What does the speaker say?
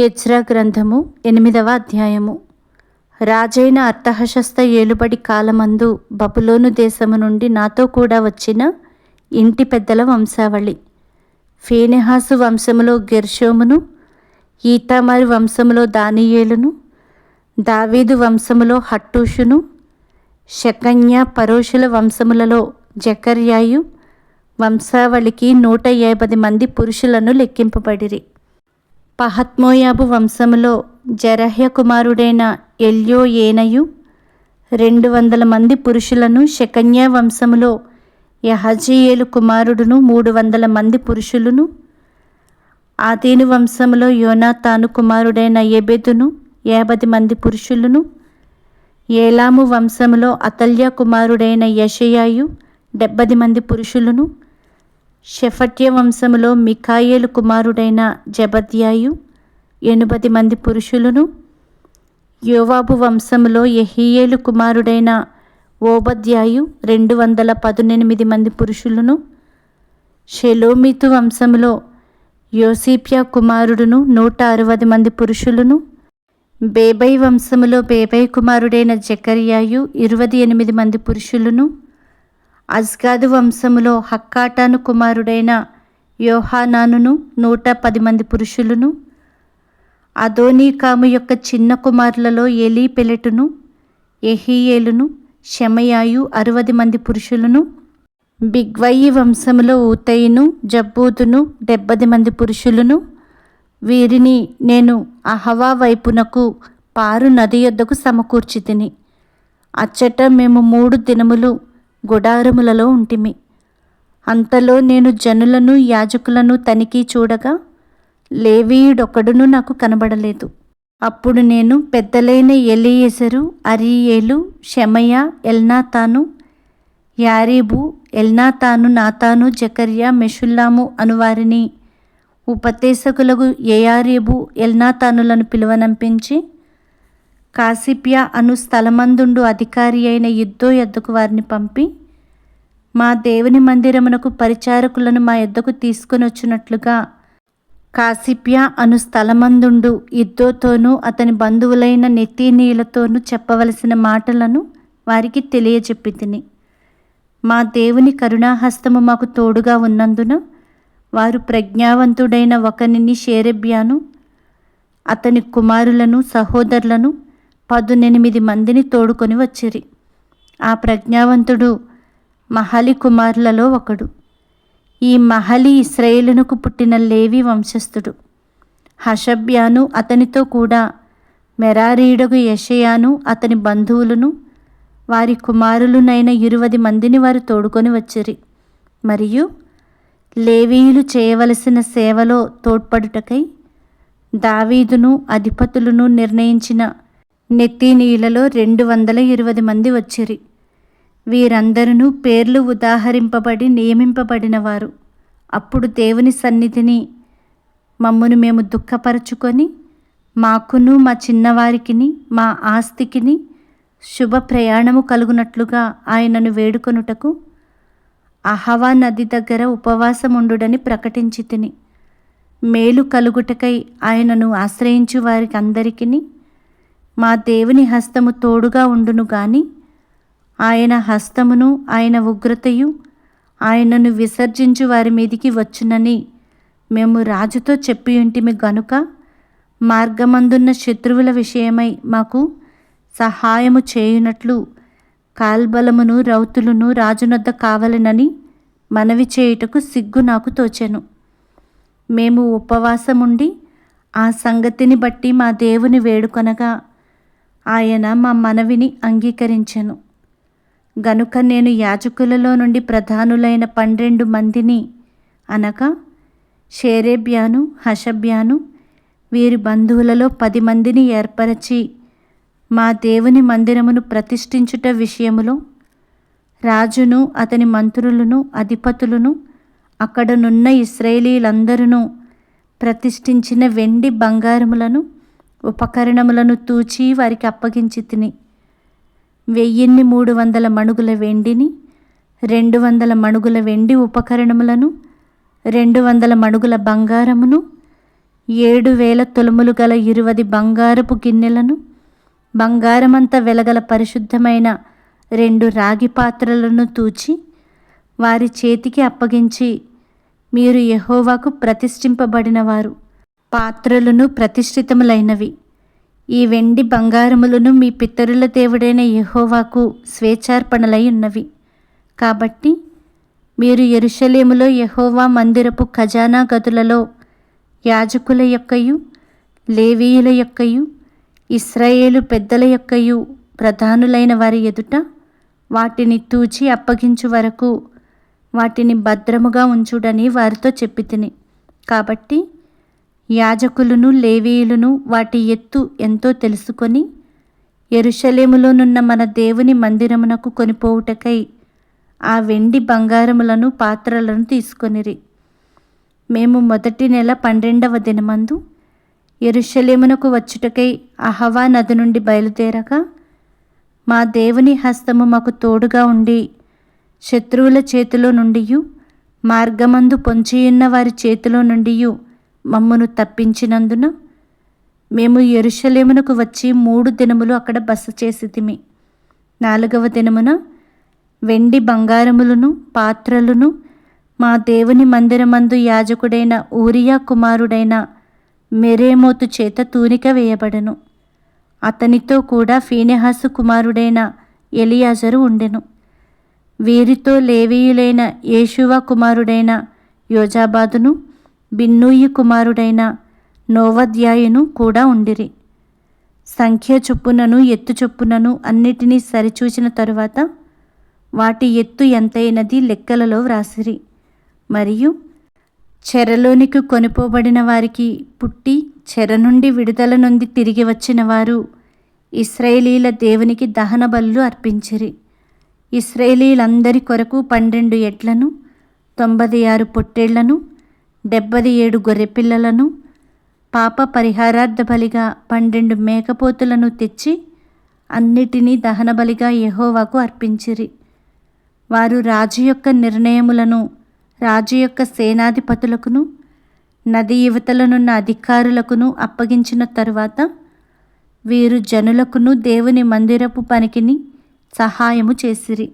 Ezra గ్రంథము 8వ అధ్యాయము. రాజైన అర్తహషస్త ఏలుబడి కాలమందు బబులోను దేశము నుండి నాతో కూడా వచ్చిన ఇంటి పెద్దల వంశావళి. ఫీనెహాసు వంశములో గెర్షోమును, ఈతామారు వంశములో దానియేలును, దావీదు వంశములో హట్టూషును, షెకన్య పరోషుల వంశములలో జకర్యాయు వంశావళికి 150 మంది పురుషులను లెక్కింపబడిరి. పహత్మోయాబు వంశములో జెరహ్య కుమారుడైన ఎల్యోయేనయు 200 మంది పురుషులను, షెకన్య వంశములో యహజీయేలు కుమారుడును 300 మంది పురుషులను, ఆదీను వంశములో యోనాతాను కుమారుడైన ఎబెదును 50 మంది పురుషులను, ఏలాము వంశములో అతల్య కుమారుడైన యెషయాయు 70 మంది పురుషులను, షెఫట్య వంశములో మికాయేలు కుమారుడైన జెబద్యాయు 80 మంది పురుషులను, యోవాబు వంశములో యెహీయేలు కుమారుడైన ఓబద్యాయు 218 మంది పురుషులను, షెలోమీతు వంశములో యోసిప్యా కుమారుడును 160 మంది పురుషులను, బేబై వంశములో బేబై కుమారుడైన జకర్యాయు 28 మంది పురుషులను, అజ్గాదు వంశములో హక్కాటాను కుమారుడైన యోహానానును 110 మంది పురుషులను, అదోనీకాము యొక్క చిన్న కుమారులలో ఎలీపెలెటును, యెహీయేలును, షెమయాయు 60 మంది పురుషులను, బిగ్వయి వంశములో ఊతయిను, జబ్బూదును 70 మంది పురుషులను. వీరిని నేను అహవా వైపునకు పారు నది యొద్దకు సమకూర్చితిని. అచ్చట మేము 3 దినములు గుడారములలో ఉంటిమి. అంతలో నేను జనులను యాజకులను తనిఖీ చూడగా లేవీయుడొకడును నాకు కనబడలేదు. అప్పుడు నేను పెద్దలైన ఎలీయెజరు, అరీయేలు, షెమయ, ఎల్నాతాను, యారీబు, ఎల్నాతాను, నాతాను, జకర్యా, మెషుల్లాము అనువారిని, ఉపదేశకులకు యయారీబు, ఎల్నాతానులను పిలువనంపించి కాసిప్యా అను స్థలమందుండు అధికారి అయిన యిద్దో యొద్దకు వారిని పంపి, మా దేవుని మందిరమునకు పరిచారకులను మా యొద్దకు తీసుకొని వచ్చినట్లుగా కాసిప్యా అను స్థలమందుండు యిద్దోతోనూ అతని బంధువులైన నెతీనీయులతోనూ చెప్పవలసిన మాటలను వారికి తెలియజెప్పితిని. మా దేవుని కరుణాహస్తము మాకు తోడుగా ఉన్నందున వారు ప్రజ్ఞావంతుడైన ఒకనిని షేరెబ్యాను, అతని కుమారులను, సహోదరులను 18 మందిని తోడుకొని వచ్చిరి. ఆ ప్రజ్ఞావంతుడు మహలి కుమారులలో ఒకడు. ఈ మహలి ఇశ్రాయేలునకు పుట్టిన లేవి వంశస్థుడు. హషబ్యాను అతనితో కూడా మెరారీయుడగు యెషయాను అతని బంధువులను వారి కుమారులునైన 20 మందిని వారు తోడుకొని వచ్చిరి. మరియు లేవీయులు చేయవలసిన సేవలో తోడ్పడుటకై దావీదును అధిపతులను నిర్ణయించిన నెతీనీయులలో 220 మంది వచ్చిరి. వీరందరూ పేర్లు ఉదాహరింపబడి నియమింపబడిన వారు. అప్పుడు దేవుని సన్నిధిని మమ్మును మేము దుఃఖపరచుకొని మాకును మా చిన్నవారికిని మా ఆస్తికిని శుభ ప్రయాణము కలుగునట్లుగా ఆయనను వేడుకొనుటకు అహవా నది దగ్గర ఉపవాసముండుడని ప్రకటించితిని. మేలు కలుగుటకై ఆయనను ఆశ్రయించు వారికి అందరికిని మా దేవుని హస్తము తోడుగా ఉండును గాని ఆయన హస్తమును ఆయన ఉగ్రతయు ఆయనను విసర్జించు వారి మీదికి వచ్చునని మేము రాజుతో చెప్పియుంటిమి గనుక మార్గమందున్న శత్రువుల విషయమై మాకు సహాయము చేయునట్లు కాల్బలమును రౌతులను రాజునొద్ద కావలెనని మనవి చేయుటకు సిగ్గు నాకు తోచెను. మేము ఉపవాసముండి ఆ సంగతిని బట్టి మా దేవుని వేడుకొనగా ఆయన మా మనవిని అంగీకరించెను. గనుక నేను యాజకులలో నుండి ప్రధానులైన 12 మందిని అనగా షేరేబ్యాను, హషబ్యాను వీరి బంధువులలో 10 మందిని ఏర్పరచి మా దేవుని మందిరమును ప్రతిష్ఠించుట విషయములో రాజును అతని మంత్రులను అధిపతులను అక్కడనున్న ఇశ్రాయేలీయులందరూ ప్రతిష్ఠించిన వెండి బంగారములను ఉపకరణములను తూచి వారికి అప్పగించి తిని 1300 మణుగుల వెండిని, 200 మణుగుల వెండి ఉపకరణములను, 200 మణుగుల బంగారమును, 7,000 తులములు గల 20 బంగారపు గిన్నెలను, బంగారమంత వెలగల పరిశుద్ధమైన 2 రాగి పాత్రలను తూచి వారి చేతికి అప్పగించి, మీరు యెహోవాకు ప్రతిష్ఠింపబడినవారు, పాత్రలను ప్రతిష్ఠితములైనవి. ఈ వెండి బంగారములను మీ పితరుల దేవుడైన యెహోవాకు స్వేచ్ఛార్పణలై ఉన్నవి. కాబట్టి మీరు యెరూషలేములో యెహోవా మందిరపు ఖజానా గదులలో యాజకుల యొక్కయు, లేవీయుల యొక్కయు, ఇశ్రాయేలు పెద్దల యొక్కయు ప్రధానులైన వారి ఎదుట వాటిని తూచి అప్పగించు వరకు వాటిని భద్రముగా ఉంచుడని వారితో చెప్పితిని. కాబట్టి యాజకులను, లేవీయులను వాటి ఎత్తు ఎంతో తెలుసుకొని యెరూషలేములోనున్న మన దేవుని మందిరమునకు కొనిపోవుటకై ఆ వెండి బంగారములను, పాత్రలను తీసుకొనిరి. మేము మొదటి నెల 12వ దినమందు యెరూషలేమునకు వచ్చుటకై అహవా నది నుండి బయలుదేరగా, మా దేవుని హస్తము మాకు తోడుగా ఉండి శత్రువుల చేతిలో నుండియు, మార్గమందు పొంచియున్న వారి చేతిలో నుండియు మమ్మను తప్పించినందున మేము యెరూషలేమునకు వచ్చి 3 దినములు అక్కడ బస చేసితిమి. 4వ దినమున వెండి బంగారములను, పాత్రలను మా దేవుని మందిరమందు యాజకుడైన ఊరియా కుమారుడైన మెరేమోతు చేత తూనిక వేయబడెను. అతనితో కూడా ఫీనెహాసు కుమారుడైన ఎలియాజరు ఉండెను. వీరితో లేవీయులైన యేషూవ కుమారుడైన యోజాబాదును, బిన్నూయి కుమారుడైన నోవద్యాయును కూడా ఉండిరి. సంఖ్య చొప్పునను ఎత్తు చొప్పునను అన్నిటినీ సరిచూచిన తరువాత వాటి ఎత్తు ఎంతైనది లెక్కలలో వ్రాసిరి. మరియు చెరలోనికి కొనిపోబడిన వారికి పుట్టి చెర నుండి విడుదల నొంది తిరిగి వచ్చిన వారు ఇశ్రాయేలీల దేవునికి దహన బలులు అర్పించిరి. ఇశ్రాయేలీలందరి కొరకు 12 ఎడ్లను, 96 పొట్టేళ్లను, 77 గొర్రెపిల్లలను, పాప పరిహారార్థ బలిగా 12 మేకపోతులను తెచ్చి అన్నిటినీ దహనబలిగా యెహోవాకు అర్పించిరి. వారు రాజు యొక్క నిర్ణయములను రాజు యొక్క సేనాధిపతులకును, నది యువతలనున్న అధికారులకును అప్పగించిన తరువాత వీరు జనులకును దేవుని మందిరపు పనికిని సహాయము చేసిరి.